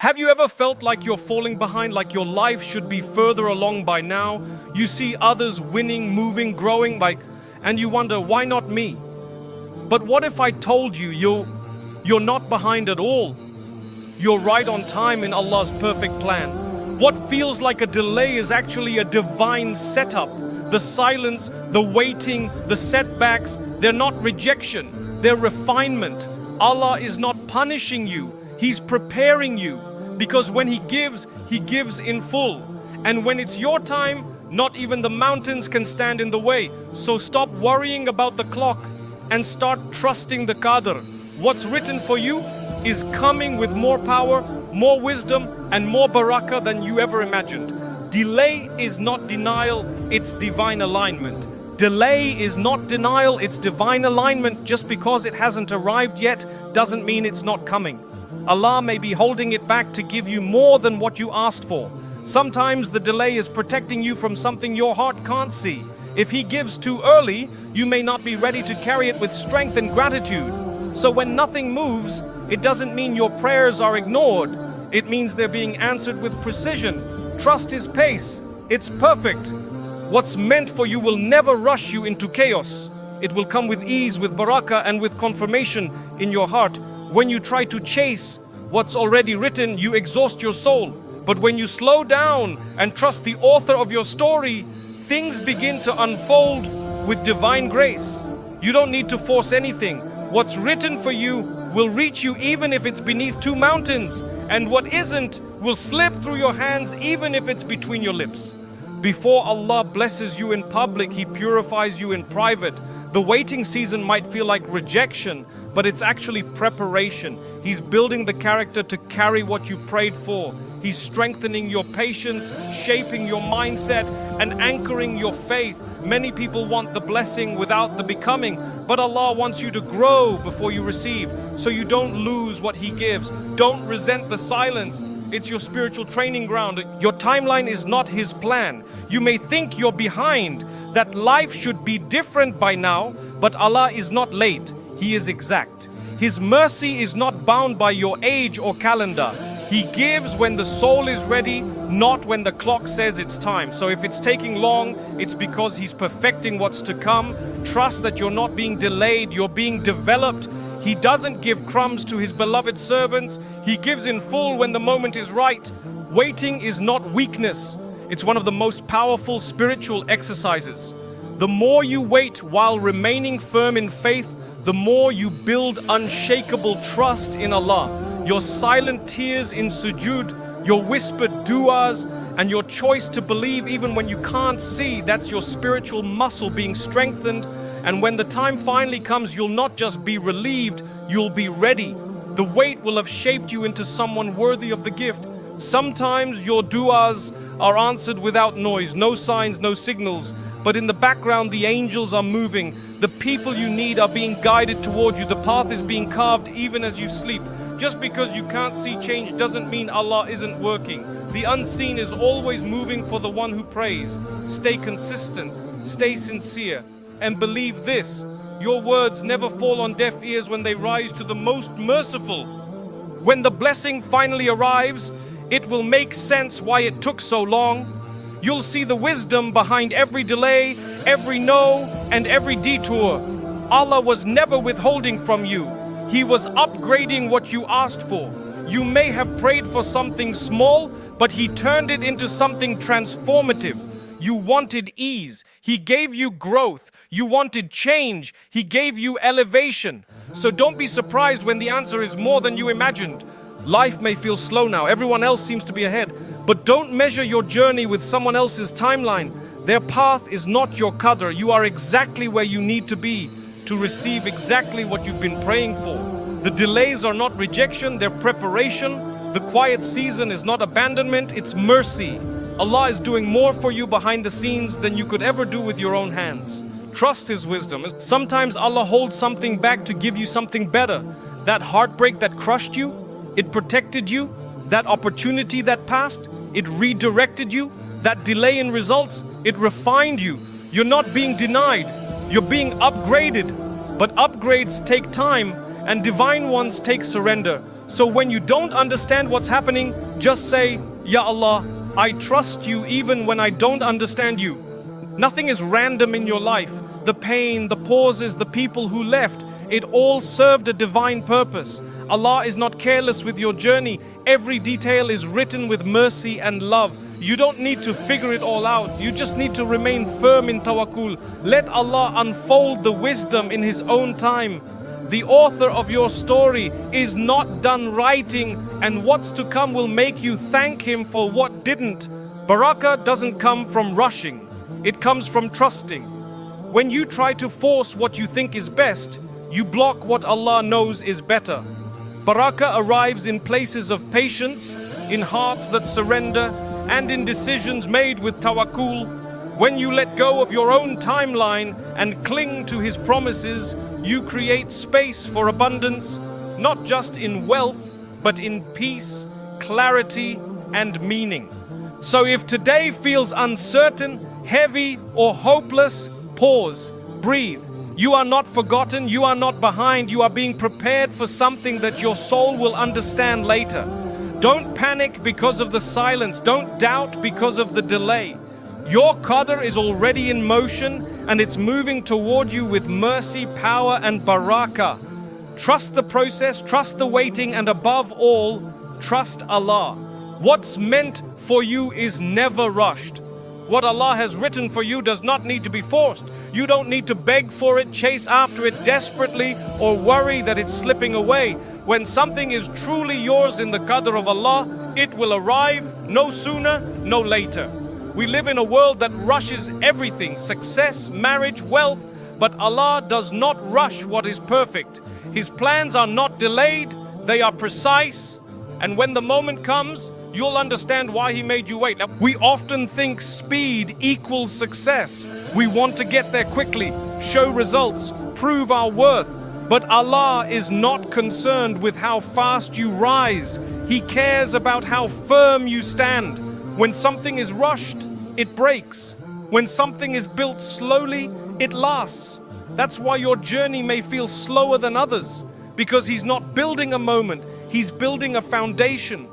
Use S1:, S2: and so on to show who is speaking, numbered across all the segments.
S1: Have you ever felt like you're falling behind, like your life should be further along by now? You see others winning, moving, growing, and you wonder, why not me? But what if I told you you're not behind at all? You're right on time in Allah's perfect plan. What feels like a delay is actually a divine setup. The silence, the waiting, the setbacks, they're not rejection, they're refinement. Allah is not punishing you, He's preparing you. Because when He gives in full. And when it's your time, not even the mountains can stand in the way. So stop worrying about the clock and start trusting the Qadr. What's written for you is coming with more power, more wisdom, and more barakah than you ever imagined. Delay is not denial, it's divine alignment. Delay is not denial, it's divine alignment. Just because it hasn't arrived yet doesn't mean it's not coming. Allah may be holding it back to give you more than what you asked for. Sometimes the delay is protecting you from something your heart can't see. If He gives too early, you may not be ready to carry it with strength and gratitude. So when nothing moves, it doesn't mean your prayers are ignored. It means they're being answered with precision. Trust His pace. It's perfect. What's meant for you will never rush you into chaos. It will come with ease, with barakah, and with confirmation in your heart. When you try to chase what's already written, you exhaust your soul. But when you slow down and trust the author of your story, things begin to unfold with divine grace. You don't need to force anything. What's written for you will reach you even if it's beneath two mountains. And what isn't will slip through your hands even if it's between your lips. Before Allah blesses you in public, He purifies you in private. The waiting season might feel like rejection, but it's actually preparation. He's building the character to carry what you prayed for. He's strengthening your patience, shaping your mindset, and anchoring your faith. Many people want the blessing without the becoming, but Allah wants you to grow before you receive, so you don't lose what He gives. Don't resent the silence. It's your spiritual training ground. Your timeline is not His plan. You may think you're behind, that life should be different by now, but Allah is not late. He is exact. His mercy is not bound by your age or calendar. He gives when the soul is ready, not when the clock says it's time. So if it's taking long, it's because He's perfecting what's to come. Trust that you're not being delayed, you're being developed. He doesn't give crumbs to His beloved servants. He gives in full when the moment is right. Waiting is not weakness. It's one of the most powerful spiritual exercises. The more you wait while remaining firm in faith, the more you build unshakable trust in Allah. Your silent tears in sujood, your whispered du'as, and your choice to believe even when you can't see, that's your spiritual muscle being strengthened. And when the time finally comes, you'll not just be relieved, you'll be ready. The wait will have shaped you into someone worthy of the gift. Sometimes your du'as are answered without noise, no signs, no signals. But in the background, the angels are moving. The people you need are being guided toward you. The path is being carved even as you sleep. Just because you can't see change doesn't mean Allah isn't working. The unseen is always moving for the one who prays. Stay consistent, stay sincere, and believe this: your words never fall on deaf ears when they rise to the most merciful. When the blessing finally arrives, it will make sense why it took so long. You'll see the wisdom behind every delay, every no, and every detour. Allah was never withholding from you. He was upgrading what you asked for. You may have prayed for something small, but He turned it into something transformative. You wanted ease, He gave you growth. You wanted change, He gave you elevation. So don't be surprised when the answer is more than you imagined. Life may feel slow now, everyone else seems to be ahead. But don't measure your journey with someone else's timeline. Their path is not your qadr. You are exactly where you need to be to receive exactly what you've been praying for. The delays are not rejection, they're preparation. The quiet season is not abandonment, it's mercy. Allah is doing more for you behind the scenes than you could ever do with your own hands. Trust His wisdom. Sometimes Allah holds something back to give you something better. That heartbreak that crushed you, it protected you. That opportunity that passed, it redirected you. That delay in results, it refined you. You're not being denied, you're being upgraded. But upgrades take time, and divine ones take surrender. So when you don't understand what's happening, just say, Ya Allah, I trust you even when I don't understand you. Nothing is random in your life. The pain, the pauses, the people who left, it all served a divine purpose. Allah is not careless with your journey. Every detail is written with mercy and love. You don't need to figure it all out. You just need to remain firm in tawakkul. Let Allah unfold the wisdom in His own time. The author of your story is not done writing, and what's to come will make you thank Him for what didn't. Barakah doesn't come from rushing. It comes from trusting. When you try to force what you think is best, you block what Allah knows is better. Barakah arrives in places of patience, in hearts that surrender, and in decisions made with tawakkul. When you let go of your own timeline and cling to His promises, you create space for abundance, not just in wealth, but in peace, clarity, and meaning. So if today feels uncertain, heavy, or hopeless, pause, breathe. You are not forgotten, you are not behind, you are being prepared for something that your soul will understand later. Don't panic because of the silence, don't doubt because of the delay. Your qadr is already in motion and it's moving toward you with mercy, power and barakah. Trust the process, trust the waiting, and above all, trust Allah. What's meant for you is never rushed. What Allah has written for you does not need to be forced. You don't need to beg for it, chase after it desperately, or worry that it's slipping away. When something is truly yours in the qadr of Allah, it will arrive no sooner, no later. We live in a world that rushes everything, success, marriage, wealth, but Allah does not rush what is perfect. His plans are not delayed, they are precise, and when the moment comes, you'll understand why He made you wait. Now, we often think speed equals success. We want to get there quickly, show results, prove our worth. But Allah is not concerned with how fast you rise. He cares about how firm you stand. When something is rushed, it breaks. When something is built slowly, it lasts. That's why your journey may feel slower than others, because He's not building a moment, He's building a foundation.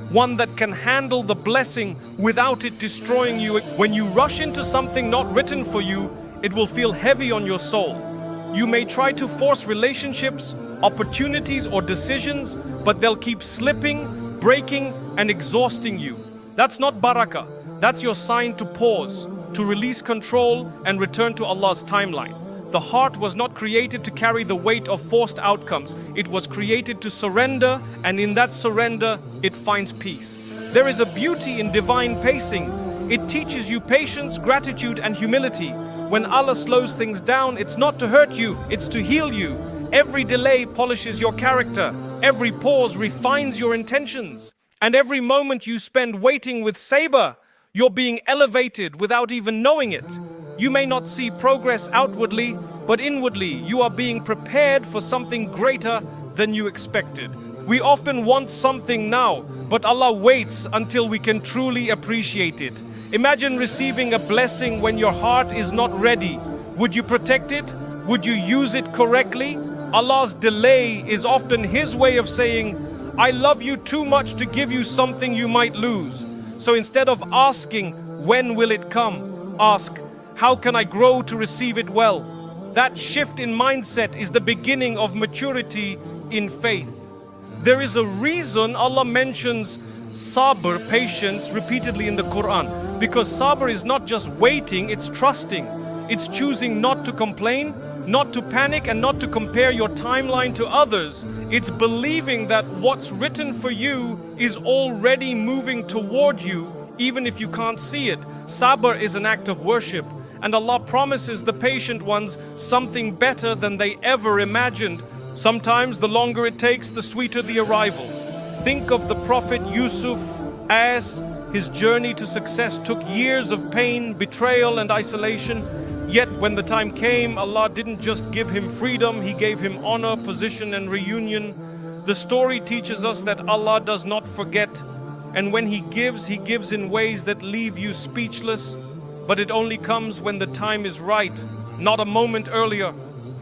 S1: One that can handle the blessing without it destroying you. When you rush into something not written for you, it will feel heavy on your soul. You may try to force relationships, opportunities, or decisions, but they'll keep slipping, breaking, and exhausting you. That's not barakah. That's your sign to pause, to release control, and return to Allah's timeline. The heart was not created to carry the weight of forced outcomes. It was created to surrender, and in that surrender, it finds peace. There is a beauty in divine pacing. It teaches you patience, gratitude, and humility. When Allah slows things down, it's not to hurt you, it's to heal you. Every delay polishes your character. Every pause refines your intentions. And every moment you spend waiting with sabr, you're being elevated without even knowing it. You may not see progress outwardly, but inwardly you are being prepared for something greater than you expected. We often want something now, but Allah waits until we can truly appreciate it. Imagine receiving a blessing when your heart is not ready. Would you protect it? Would you use it correctly? Allah's delay is often His way of saying, I love you too much to give you something you might lose. So instead of asking, when will it come? Ask, how can I grow to receive it well? That shift in mindset is the beginning of maturity in faith. There is a reason Allah mentions Sabr, patience, repeatedly in the Quran. Because Sabr is not just waiting, it's trusting. It's choosing not to complain, not to panic, and not to compare your timeline to others. It's believing that what's written for you is already moving toward you, even if you can't see it. Sabr is an act of worship. And Allah promises the patient ones something better than they ever imagined. Sometimes the longer it takes, the sweeter the arrival. Think of the Prophet Yusuf as his journey to success took years of pain, betrayal, and isolation. Yet when the time came, Allah didn't just give him freedom, He gave him honor, position, and reunion. The story teaches us that Allah does not forget. And when He gives in ways that leave you speechless. But it only comes when the time is right, not a moment earlier.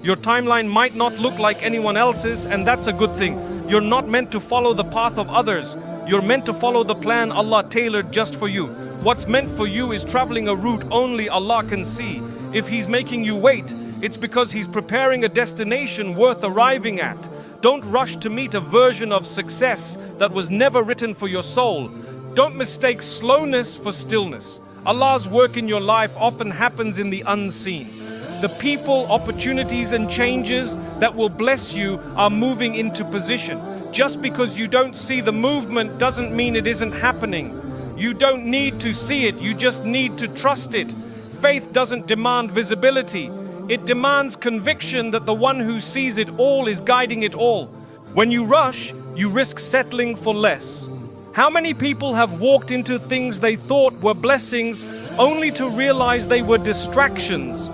S1: Your timeline might not look like anyone else's, and that's a good thing. You're not meant to follow the path of others. You're meant to follow the plan Allah tailored just for you. What's meant for you is traveling a route only Allah can see. If He's making you wait, it's because He's preparing a destination worth arriving at. Don't rush to meet a version of success that was never written for your soul. Don't mistake slowness for stillness. Allah's work in your life often happens in the unseen. The people, opportunities, and changes that will bless you are moving into position. Just because you don't see the movement doesn't mean it isn't happening. You don't need to see it, you just need to trust it. Faith doesn't demand visibility. It demands conviction that the one who sees it all is guiding it all. When you rush, you risk settling for less. How many people have walked into things they thought were blessings only to realize they were distractions?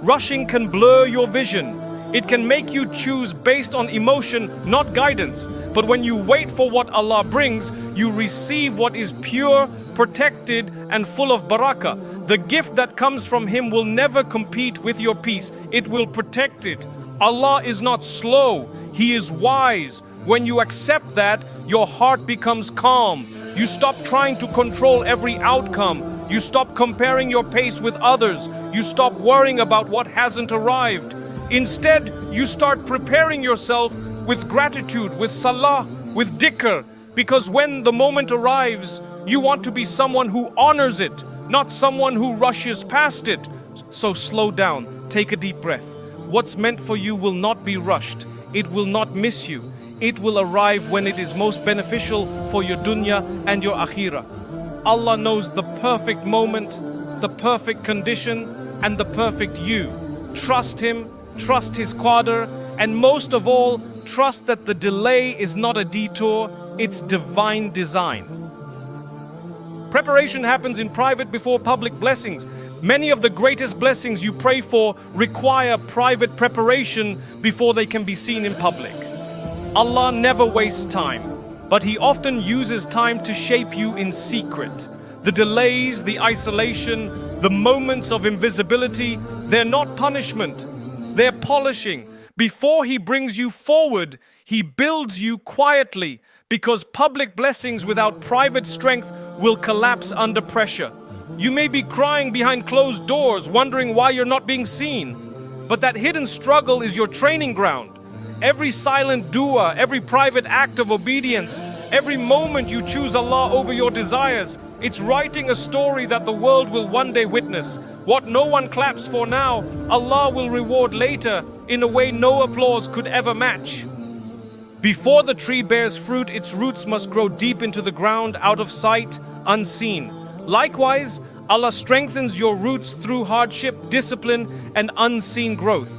S1: Rushing can blur your vision. It can make you choose based on emotion, not guidance. But when you wait for what Allah brings, you receive what is pure, protected, and full of barakah. The gift that comes from Him will never compete with your peace. It will protect it. Allah is not slow. He is wise. When you accept that, your heart becomes calm. You stop trying to control every outcome. You stop comparing your pace with others. You stop worrying about what hasn't arrived. Instead, you start preparing yourself with gratitude, with salah, with dhikr. Because when the moment arrives, you want to be someone who honors it, not someone who rushes past it. So slow down, take a deep breath. What's meant for you will not be rushed. It will not miss you. It will arrive when it is most beneficial for your dunya and your akhirah. Allah knows the perfect moment, the perfect condition, and the perfect you. Trust Him, trust His qadr, and most of all, trust that the delay is not a detour, it's divine design. Preparation happens in private before public blessings. Many of the greatest blessings you pray for require private preparation before they can be seen in public. Allah never wastes time, but He often uses time to shape you in secret. The delays, the isolation, the moments of invisibility, they're not punishment, they're polishing. Before He brings you forward, He builds you quietly, because public blessings without private strength will collapse under pressure. You may be crying behind closed doors, wondering why you're not being seen, but that hidden struggle is your training ground. Every silent dua, every private act of obedience, every moment you choose Allah over your desires, it's writing a story that the world will one day witness. What no one claps for now, Allah will reward later in a way no applause could ever match. Before the tree bears fruit, its roots must grow deep into the ground, out of sight, unseen. Likewise, Allah strengthens your roots through hardship, discipline, and unseen growth.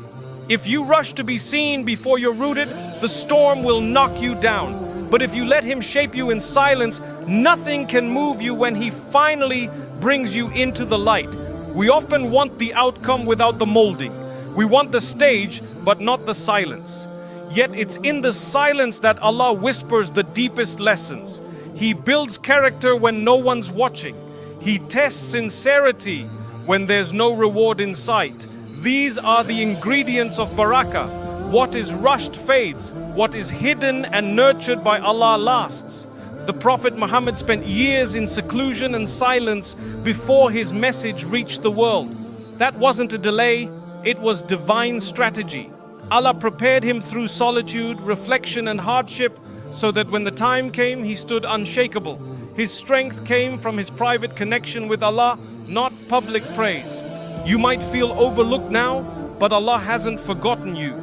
S1: If you rush to be seen before you're rooted, the storm will knock you down. But if you let Him shape you in silence, nothing can move you when He finally brings you into the light. We often want the outcome without the molding. We want the stage, but not the silence. Yet it's in the silence that Allah whispers the deepest lessons. He builds character when no one's watching. He tests sincerity when there's no reward in sight. These are the ingredients of barakah. What is rushed fades. What is hidden and nurtured by Allah lasts. The Prophet Muhammad spent years in seclusion and silence before his message reached the world. That wasn't a delay, it was divine strategy. Allah prepared him through solitude, reflection, and hardship so that when the time came, he stood unshakable. His strength came from his private connection with Allah, not public praise. You might feel overlooked now, but Allah hasn't forgotten you.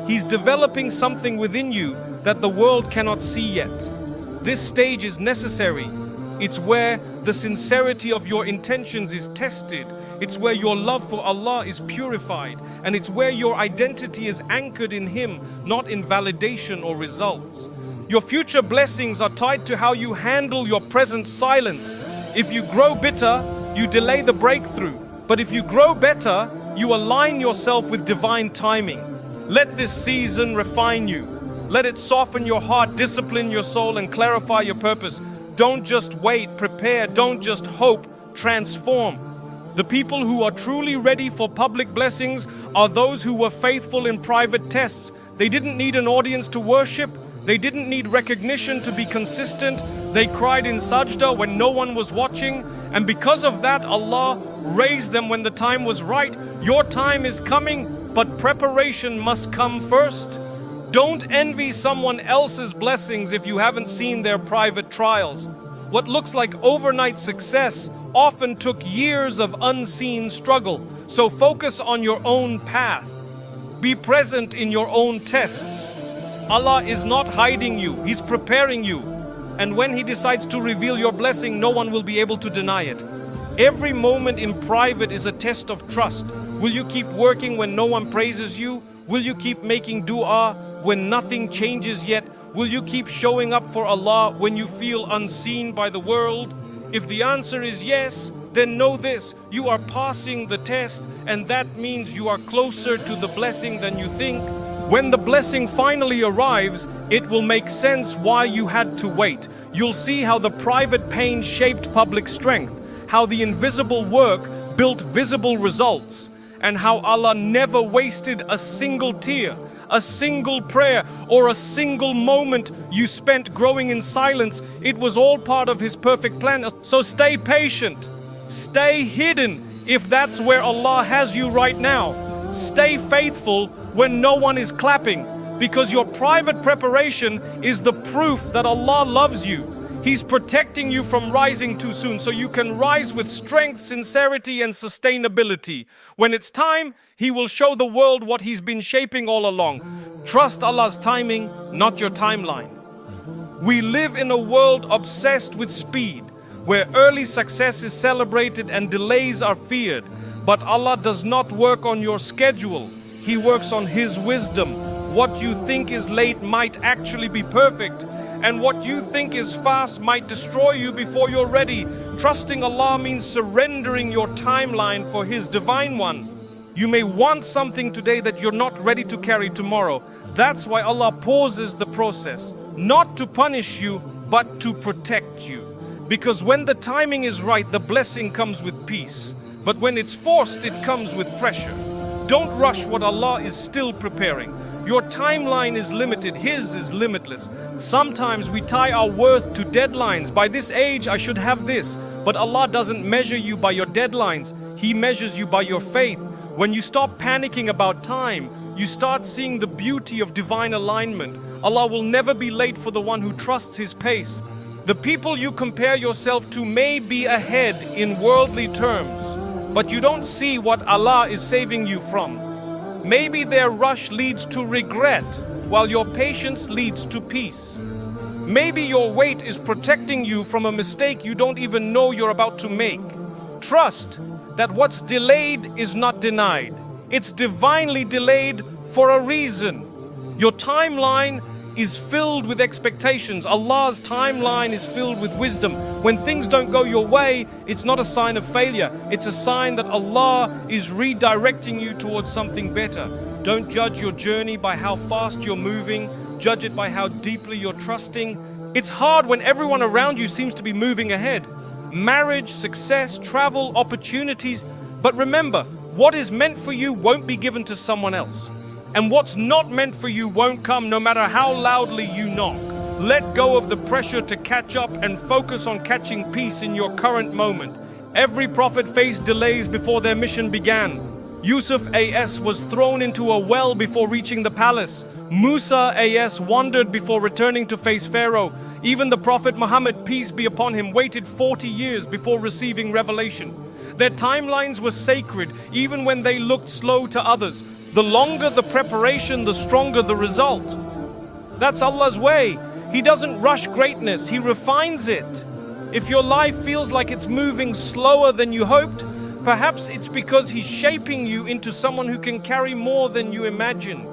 S1: He's developing something within you that the world cannot see yet. This stage is necessary. It's where the sincerity of your intentions is tested. It's where your love for Allah is purified. And it's where your identity is anchored in Him, not in validation or results. Your future blessings are tied to how you handle your present silence. If you grow bitter, you delay the breakthrough. But if you grow better, you align yourself with divine timing. Let this season refine you. Let it soften your heart, discipline your soul, and clarify your purpose. Don't just wait, prepare. Don't just hope, transform. The people who are truly ready for public blessings are those who were faithful in private tests. They didn't need an audience to worship. They didn't need recognition to be consistent. They cried in sajda when no one was watching. And because of that, Allah raised them when the time was right. Your time is coming, but preparation must come first. Don't envy someone else's blessings if you haven't seen their private trials. What looks like overnight success often took years of unseen struggle. So focus on your own path. Be present in your own tests. Allah is not hiding you, He's preparing you. And when He decides to reveal your blessing, no one will be able to deny it. Every moment in private is a test of trust. Will you keep working when no one praises you? Will you keep making dua when nothing changes yet? Will you keep showing up for Allah when you feel unseen by the world? If the answer is yes, then know this: you are passing the test, and that means you are closer to the blessing than you think. When the blessing finally arrives, it will make sense why you had to wait. You'll see how the private pain shaped public strength, how the invisible work built visible results, and how Allah never wasted a single tear, a single prayer, or a single moment you spent growing in silence. It was all part of His perfect plan. So stay patient, stay hidden if that's where Allah has you right now. Stay faithful when no one is clapping, because your private preparation is the proof that Allah loves you. He's protecting you from rising too soon, so you can rise with strength, sincerity, and sustainability. When it's time, He will show the world what He's been shaping all along. Trust Allah's timing, not your timeline. We live in a world obsessed with speed, where early success is celebrated and delays are feared. But Allah does not work on your schedule. He works on His wisdom. What you think is late might actually be perfect, and what you think is fast might destroy you before you're ready. Trusting Allah means surrendering your timeline for His divine one. You may want something today that you're not ready to carry tomorrow. That's why Allah pauses the process, not to punish you, but to protect you. Because when the timing is right, the blessing comes with peace. But when it's forced, it comes with pressure. Don't rush what Allah is still preparing. Your timeline is limited, His is limitless. Sometimes we tie our worth to deadlines. By this age, I should have this. But Allah doesn't measure you by your deadlines. He measures you by your faith. When you stop panicking about time, you start seeing the beauty of divine alignment. Allah will never be late for the one who trusts His pace. The people you compare yourself to may be ahead in worldly terms, but you don't see what Allah is saving you from. Maybe their rush leads to regret, while your patience leads to peace. Maybe your wait is protecting you from a mistake you don't even know you're about to make. Trust that what's delayed is not denied. It's divinely delayed for a reason. Your timeline is filled with expectations. Allah's timeline is filled with wisdom. When things don't go your way, it's not a sign of failure. It's a sign that Allah is redirecting you towards something better. Don't judge your journey by how fast you're moving. Judge it by how deeply you're trusting. It's hard when everyone around you seems to be moving ahead. Marriage, success, travel, opportunities. But remember, what is meant for you won't be given to someone else. And what's not meant for you won't come no matter how loudly you knock. Let go of the pressure to catch up and focus on catching peace in your current moment. Every prophet faced delays before their mission began. Yusuf A.S. was thrown into a well before reaching the palace. Musa A.S. wandered before returning to face Pharaoh. Even the Prophet Muhammad, peace be upon him, waited 40 years before receiving revelation. Their timelines were sacred, even when they looked slow to others. The longer the preparation, the stronger the result. That's Allah's way. He doesn't rush greatness, He refines it. If your life feels like it's moving slower than you hoped, perhaps it's because He's shaping you into someone who can carry more than you imagined.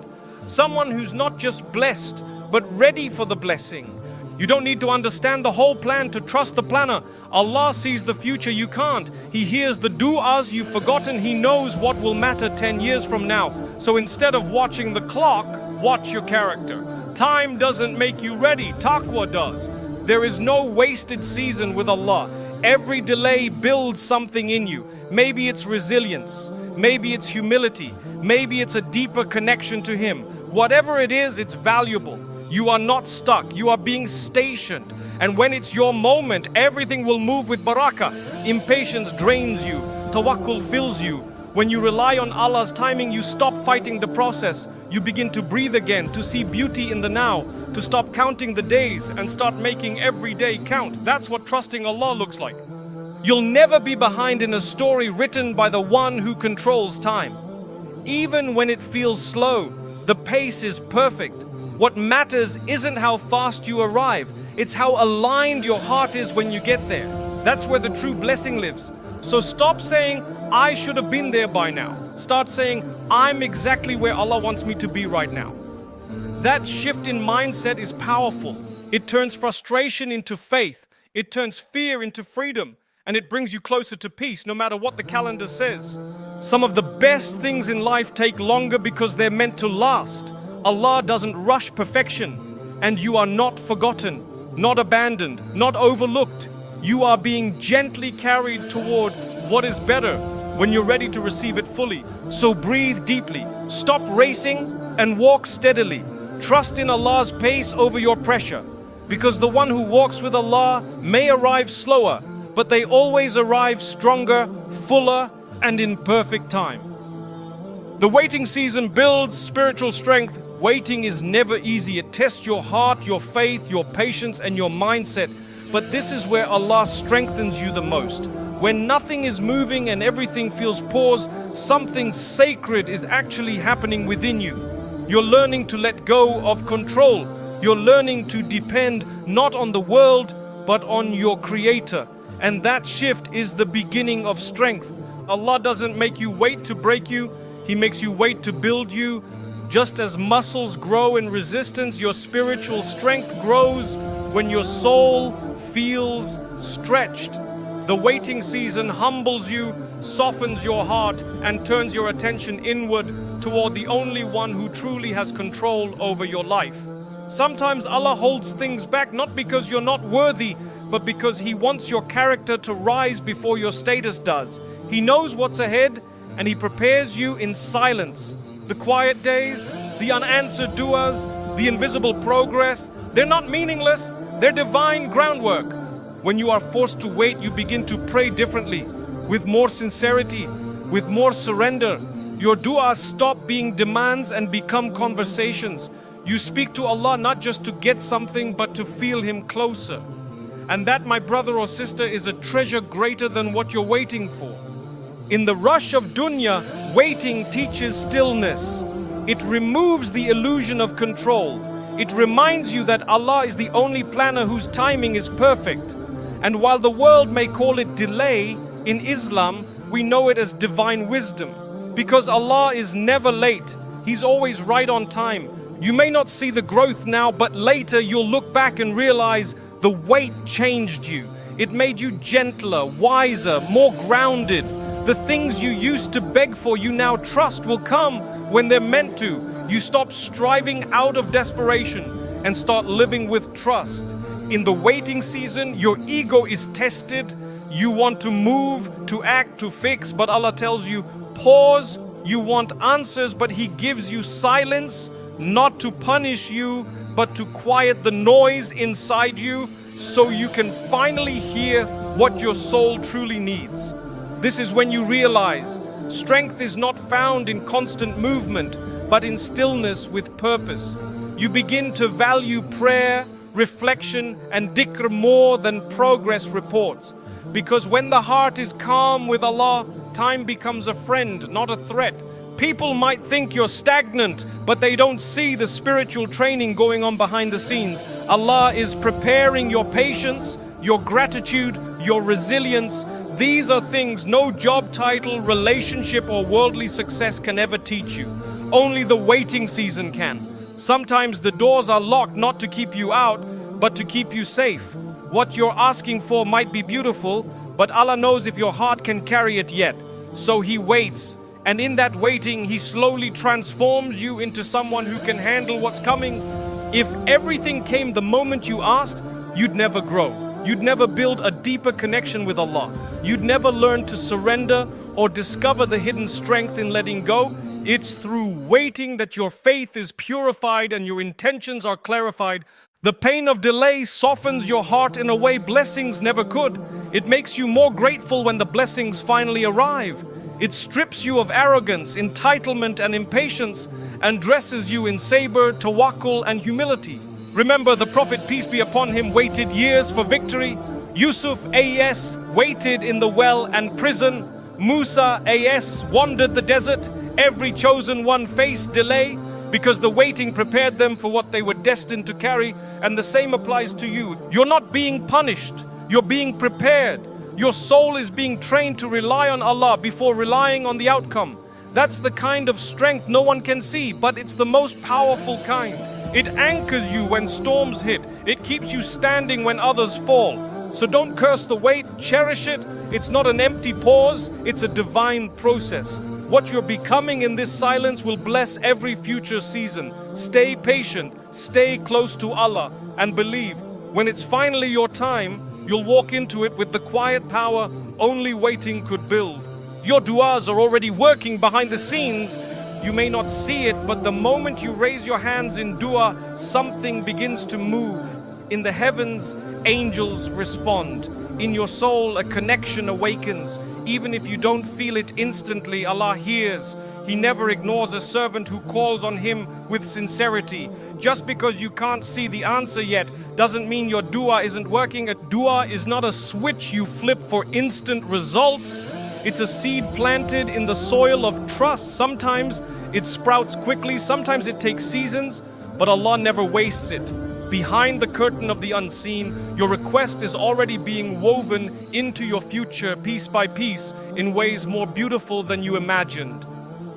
S1: Someone who's not just blessed, but ready for the blessing. You don't need to understand the whole plan to trust the planner. Allah sees the future you can't. He hears the du'as you've forgotten. He knows what will matter 10 years from now. So instead of watching the clock, watch your character. Time doesn't make you ready, taqwa does. There is no wasted season with Allah. Every delay builds something in you. Maybe it's resilience, maybe it's humility, maybe it's a deeper connection to Him. Whatever it is, it's valuable. You are not stuck, you are being stationed. And when it's your moment, everything will move with barakah. Impatience drains you, tawakkul fills you. When you rely on Allah's timing, you stop fighting the process. You begin to breathe again, to see beauty in the now, to stop counting the days and start making every day count. That's what trusting Allah looks like. You'll never be behind in a story written by the one who controls time. Even when it feels slow, the pace is perfect. What matters isn't how fast you arrive, it's how aligned your heart is when you get there. That's where the true blessing lives. So stop saying, I should have been there by now. Start saying, I'm exactly where Allah wants me to be right now. That shift in mindset is powerful. It turns frustration into faith. It turns fear into freedom. And it brings you closer to peace, no matter what the calendar says. Some of the best things in life take longer because they're meant to last. Allah doesn't rush perfection. And you are not forgotten, not abandoned, not overlooked. You are being gently carried toward what is better when you're ready to receive it fully. So breathe deeply, stop racing and walk steadily. Trust in Allah's pace over your pressure. Because the one who walks with Allah may arrive slower, but they always arrive stronger, fuller, and in perfect time. The waiting season builds spiritual strength. Waiting is never easy. It tests your heart, your faith, your patience, and your mindset. But this is where Allah strengthens you the most. When nothing is moving and everything feels paused, something sacred is actually happening within you. You're learning to let go of control. You're learning to depend not on the world, but on your Creator. And that shift is the beginning of strength. Allah doesn't make you wait to break you. He makes you wait to build you. Just as muscles grow in resistance, your spiritual strength grows when your soul feels stretched. The waiting season humbles you, softens your heart, and turns your attention inward toward the only one who truly has control over your life. Sometimes Allah holds things back not because you're not worthy, but because He wants your character to rise before your status does. He knows what's ahead, and He prepares you in silence. The quiet days, the unanswered du'as, the invisible progress, they're not meaningless, they're divine groundwork. When you are forced to wait, you begin to pray differently, with more sincerity, with more surrender. Your du'as stop being demands and become conversations. You speak to Allah not just to get something, but to feel Him closer. And that, my brother or sister, is a treasure greater than what you're waiting for. In the rush of dunya, waiting teaches stillness. It removes the illusion of control. It reminds you that Allah is the only planner whose timing is perfect. And while the world may call it delay, in Islam, we know it as divine wisdom. Because Allah is never late. He's always right on time. You may not see the growth now, but later you'll look back and realize the wait changed you. It made you gentler, wiser, more grounded. The things you used to beg for, you now trust will come when they're meant to. You stop striving out of desperation and start living with trust. In the waiting season, your ego is tested. You want to move, to act, to fix, but Allah tells you, pause. You want answers, but He gives you silence, not to punish you, but to quiet the noise inside you so you can finally hear what your soul truly needs. This is when you realize strength is not found in constant movement, but in stillness with purpose. You begin to value prayer, reflection, and dhikr more than progress reports. Because when the heart is calm with Allah, time becomes a friend, not a threat. People might think you're stagnant, but they don't see the spiritual training going on behind the scenes. Allah is preparing your patience, your gratitude, your resilience. These are things no job title, relationship, or worldly success can ever teach you. Only the waiting season can. Sometimes the doors are locked not to keep you out, but to keep you safe. What you're asking for might be beautiful, but Allah knows if your heart can carry it yet. So He waits. And in that waiting, He slowly transforms you into someone who can handle what's coming. If everything came the moment you asked, you'd never grow. You'd never build a deeper connection with Allah. You'd never learn to surrender or discover the hidden strength in letting go. It's through waiting that your faith is purified and your intentions are clarified. The pain of delay softens your heart in a way blessings never could. It makes you more grateful when the blessings finally arrive. It strips you of arrogance, entitlement, and impatience, and dresses you in sabr, tawakkul, and humility. Remember, the Prophet, peace be upon him, waited years for victory. Yusuf A.S. waited in the well and prison. Musa A.S. wandered the desert. Every chosen one faced delay because the waiting prepared them for what they were destined to carry. And the same applies to you. You're not being punished. You're being prepared. Your soul is being trained to rely on Allah before relying on the outcome. That's the kind of strength no one can see, but it's the most powerful kind. It anchors you when storms hit. It keeps you standing when others fall. So don't curse the wait, cherish it. It's not an empty pause, it's a divine process. What you're becoming in this silence will bless every future season. Stay patient, stay close to Allah, and believe, when it's finally your time, you'll walk into it with the quiet power only waiting could build. Your du'as are already working behind the scenes. You may not see it, but the moment you raise your hands in dua, something begins to move. In the heavens, angels respond. In your soul, a connection awakens. Even if you don't feel it instantly, Allah hears. He never ignores a servant who calls on Him with sincerity. Just because you can't see the answer yet doesn't mean your dua isn't working. A dua is not a switch you flip for instant results. It's a seed planted in the soil of trust. Sometimes it sprouts quickly, sometimes it takes seasons, but Allah never wastes it. Behind the curtain of the unseen, your request is already being woven into your future piece by piece in ways more beautiful than you imagined.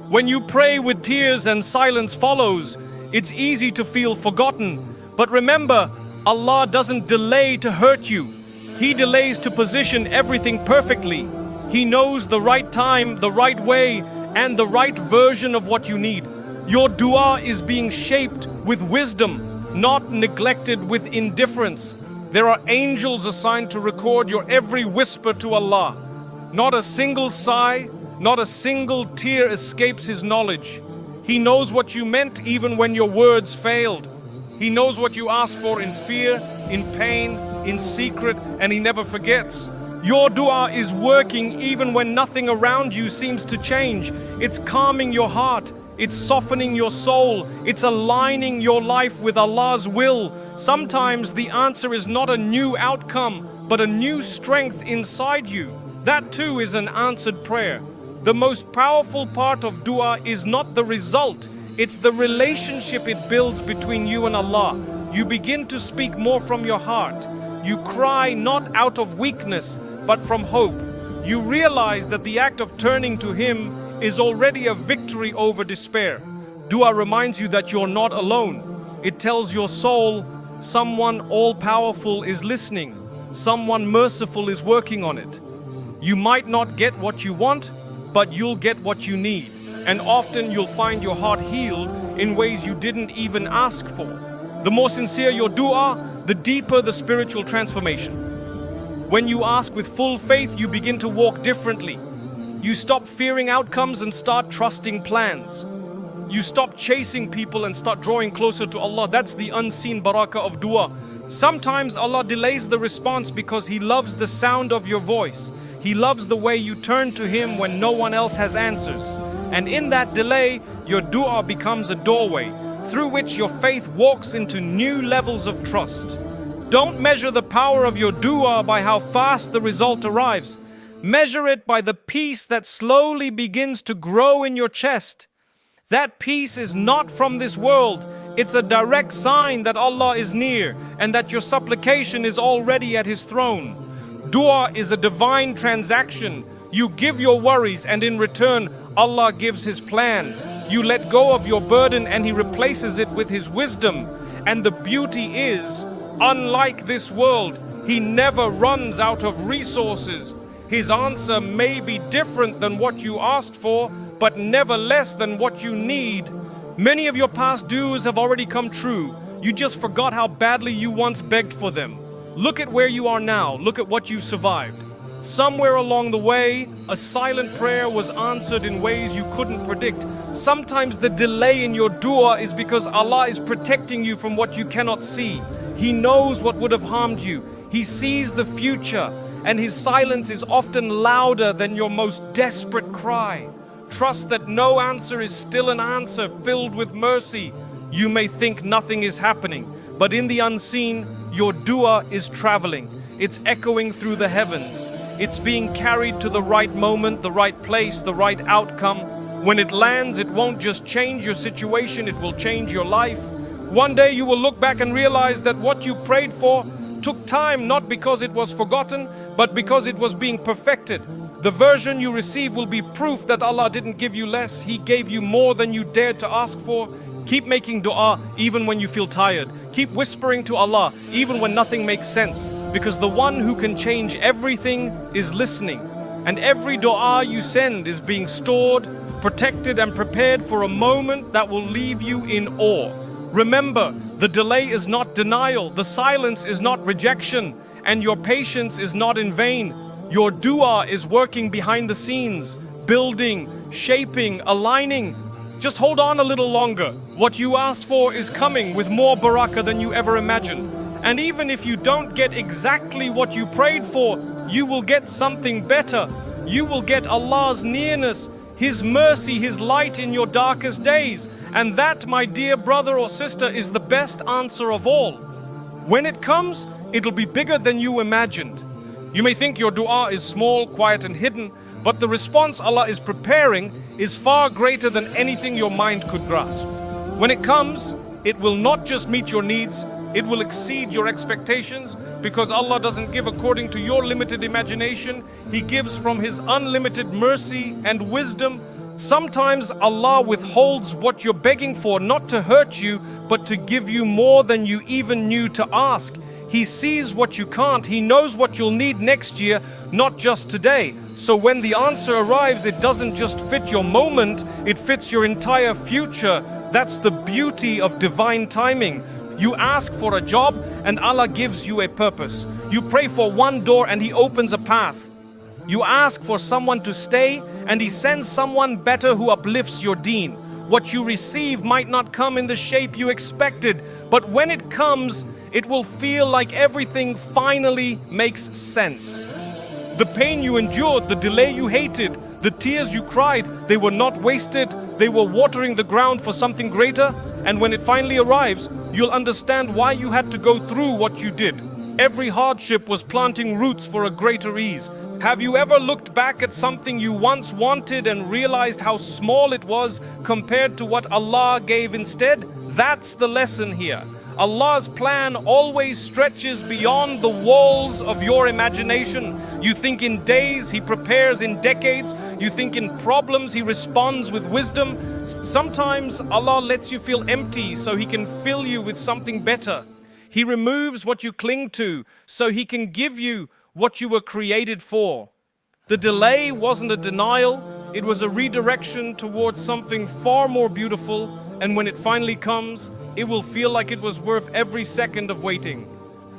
S1: When you pray with tears and silence follows, it's easy to feel forgotten. But remember, Allah doesn't delay to hurt you. He delays to position everything perfectly. He knows the right time, the right way, and the right version of what you need. Your dua is being shaped with wisdom, not neglected with indifference. There are angels assigned to record your every whisper to Allah. Not a single sigh, not a single tear escapes His knowledge. He knows what you meant even when your words failed. He knows what you asked for in fear, in pain, in secret, and He never forgets. Your dua is working even when nothing around you seems to change. It's calming your heart. It's softening your soul. It's aligning your life with Allah's will. Sometimes the answer is not a new outcome, but a new strength inside you. That too is an answered prayer. The most powerful part of dua is not the result. It's the relationship it builds between you and Allah. You begin to speak more from your heart. You cry not out of weakness, but from hope. You realize that the act of turning to Him is already a victory over despair. Dua reminds you that you're not alone. It tells your soul, someone all-powerful is listening. Someone merciful is working on it. You might not get what you want, but you'll get what you need. And often you'll find your heart healed in ways you didn't even ask for. The more sincere your dua, the deeper the spiritual transformation. When you ask with full faith, you begin to walk differently. You stop fearing outcomes and start trusting plans. You stop chasing people and start drawing closer to Allah. That's the unseen barakah of dua. Sometimes Allah delays the response because He loves the sound of your voice. He loves the way you turn to Him when no one else has answers. And in that delay, your dua becomes a doorway through which your faith walks into new levels of trust. Don't measure the power of your dua by how fast the result arrives. Measure it by the peace that slowly begins to grow in your chest. That peace is not from this world. It's a direct sign that Allah is near and that your supplication is already at His throne. Dua is a divine transaction. You give your worries and in return, Allah gives His plan. You let go of your burden and He replaces it with His wisdom. And the beauty is, unlike this world, He never runs out of resources. His answer may be different than what you asked for, but never less than what you need. Many of your past dues have already come true. You just forgot how badly you once begged for them. Look at where you are now. Look at what you've survived. Somewhere along the way, a silent prayer was answered in ways you couldn't predict. Sometimes the delay in your dua is because Allah is protecting you from what you cannot see. He knows what would have harmed you. He sees the future, and His silence is often louder than your most desperate cry. Trust that no answer is still an answer filled with mercy. You may think nothing is happening, but in the unseen, your dua is traveling. It's echoing through the heavens. It's being carried to the right moment, the right place, the right outcome. When it lands, it won't just change your situation, it will change your life. One day you will look back and realize that what you prayed for took time, not because it was forgotten, but because it was being perfected. The version you receive will be proof that Allah didn't give you less. He gave you more than you dared to ask for. Keep making dua even when you feel tired. Keep whispering to Allah even when nothing makes sense. Because the one who can change everything is listening. And every dua you send is being stored, protected and prepared for a moment that will leave you in awe. Remember, the delay is not denial, the silence is not rejection, and your patience is not in vain. Your dua is working behind the scenes, building, shaping, aligning. Just hold on a little longer. What you asked for is coming with more barakah than you ever imagined. And even if you don't get exactly what you prayed for, you will get something better. You will get Allah's nearness, His mercy, His light in your darkest days. And that, my dear brother or sister, is the best answer of all. When it comes, it'll be bigger than you imagined. You may think your dua is small, quiet and hidden, but the response Allah is preparing is far greater than anything your mind could grasp. When it comes, it will not just meet your needs, it will exceed your expectations, because Allah doesn't give according to your limited imagination. He gives from His unlimited mercy and wisdom. Sometimes Allah withholds what you're begging for, not to hurt you, but to give you more than you even knew to ask. He sees what you can't. He knows what you'll need next year, not just today. So when the answer arrives, it doesn't just fit your moment, it fits your entire future. That's the beauty of divine timing. You ask for a job and Allah gives you a purpose. You pray for one door and He opens a path. You ask for someone to stay and He sends someone better who uplifts your deen. What you receive might not come in the shape you expected, but when it comes, it will feel like everything finally makes sense. The pain you endured, the delay you hated, the tears you cried, they were not wasted. They were watering the ground for something greater. And when it finally arrives, you'll understand why you had to go through what you did. Every hardship was planting roots for a greater ease. Have you ever looked back at something you once wanted and realized how small it was compared to what Allah gave instead? That's the lesson here. Allah's plan always stretches beyond the walls of your imagination. You think in days, He prepares in decades. You think in problems, He responds with wisdom. Sometimes Allah lets you feel empty so He can fill you with something better. He removes what you cling to so He can give you what you were created for. The delay wasn't a denial, it was a redirection towards something far more beautiful, and when it finally comes, it will feel like it was worth every second of waiting.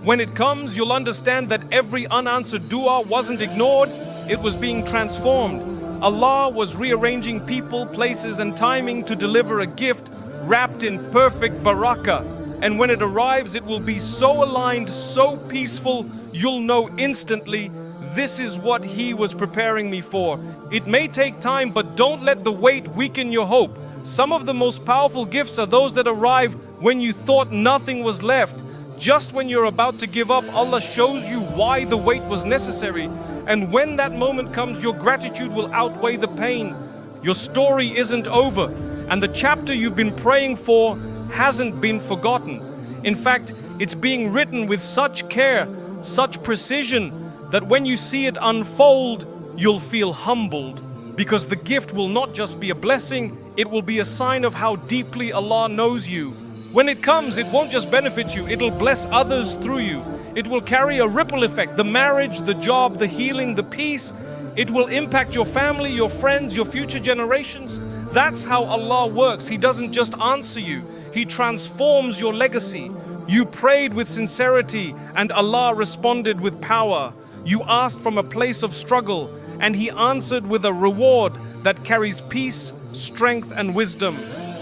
S1: When it comes, you'll understand that every unanswered dua wasn't ignored, it was being transformed. Allah was rearranging people, places and timing to deliver a gift wrapped in perfect barakah. And when it arrives, it will be so aligned, so peaceful, you'll know instantly, this is what He was preparing me for. It may take time, but don't let the wait weaken your hope. Some of the most powerful gifts are those that arrive when you thought nothing was left. Just when you're about to give up, Allah shows you why the wait was necessary. And when that moment comes, your gratitude will outweigh the pain. Your story isn't over, and the chapter you've been praying for hasn't been forgotten. In fact, it's being written with such care, such precision, that when you see it unfold, you'll feel humbled. Because the gift will not just be a blessing, it will be a sign of how deeply Allah knows you. When it comes, it won't just benefit you, it'll bless others through you. It will carry a ripple effect, the marriage, the job, the healing, the peace. It will impact your family, your friends, your future generations. That's how Allah works. He doesn't just answer you, He transforms your legacy. You prayed with sincerity and Allah responded with power. You asked from a place of struggle, and He answered with a reward that carries peace, strength, and wisdom.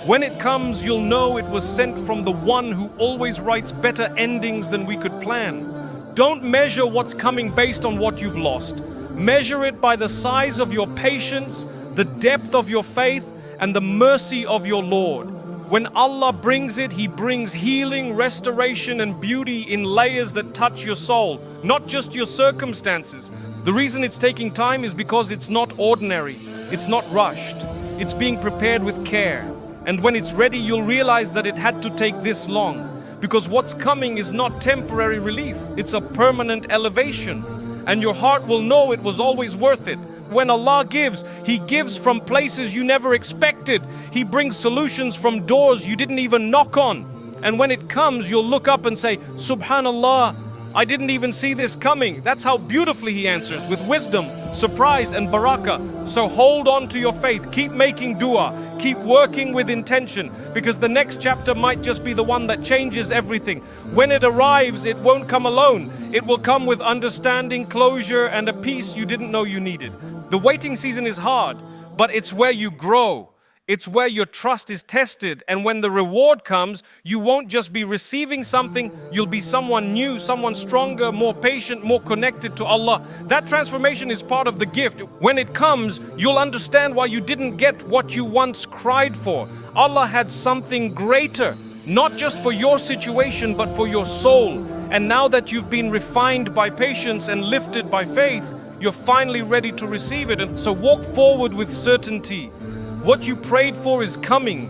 S1: When it comes, you'll know it was sent from the one who always writes better endings than we could plan. Don't measure what's coming based on what you've lost. Measure it by the size of your patience, the depth of your faith, and the mercy of your Lord. When Allah brings it, He brings healing, restoration, and beauty in layers that touch your soul, not just your circumstances. The reason it's taking time is because it's not ordinary, it's not rushed, it's being prepared with care. And when it's ready, you'll realize that it had to take this long. Because what's coming is not temporary relief, it's a permanent elevation. And your heart will know it was always worth it. When Allah gives, He gives from places you never expected. He brings solutions from doors you didn't even knock on. And when it comes, you'll look up and say, Subhanallah, I didn't even see this coming. That's how beautifully He answers, with wisdom, surprise, and barakah. So hold on to your faith, keep making dua, keep working with intention, because the next chapter might just be the one that changes everything. When it arrives, it won't come alone. It will come with understanding, closure, and a peace you didn't know you needed. The waiting season is hard, but it's where you grow. It's where your trust is tested, and when the reward comes, you won't just be receiving something, you'll be someone new, someone stronger, more patient, more connected to Allah. That transformation is part of the gift. When it comes, you'll understand why you didn't get what you once cried for. Allah had something greater, not just for your situation, but for your soul. And now that you've been refined by patience and lifted by faith, you're finally ready to receive it. And so walk forward with certainty. What you prayed for is coming.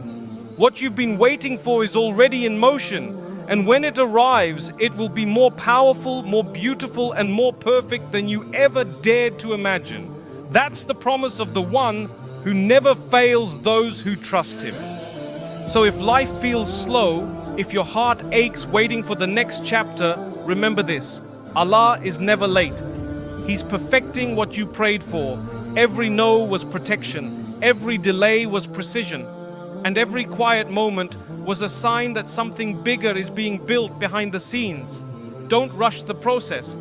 S1: What you've been waiting for is already in motion. And when it arrives, it will be more powerful, more beautiful, and more perfect than you ever dared to imagine. That's the promise of the one who never fails those who trust Him. So if life feels slow, if your heart aches waiting for the next chapter, remember this: Allah is never late. He's perfecting what you prayed for. Every no was protection. Every delay was precision, and every quiet moment was a sign that something bigger is being built behind the scenes. Don't rush the process.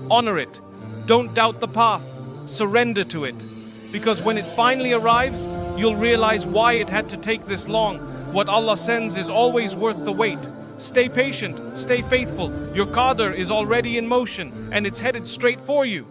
S1: Honor it. Don't doubt the path. Surrender to it. Because when it finally arrives, you'll realize why it had to take this long. What Allah sends is always worth the wait. Stay patient, stay faithful. Your qadr is already in motion, and it's headed straight for you.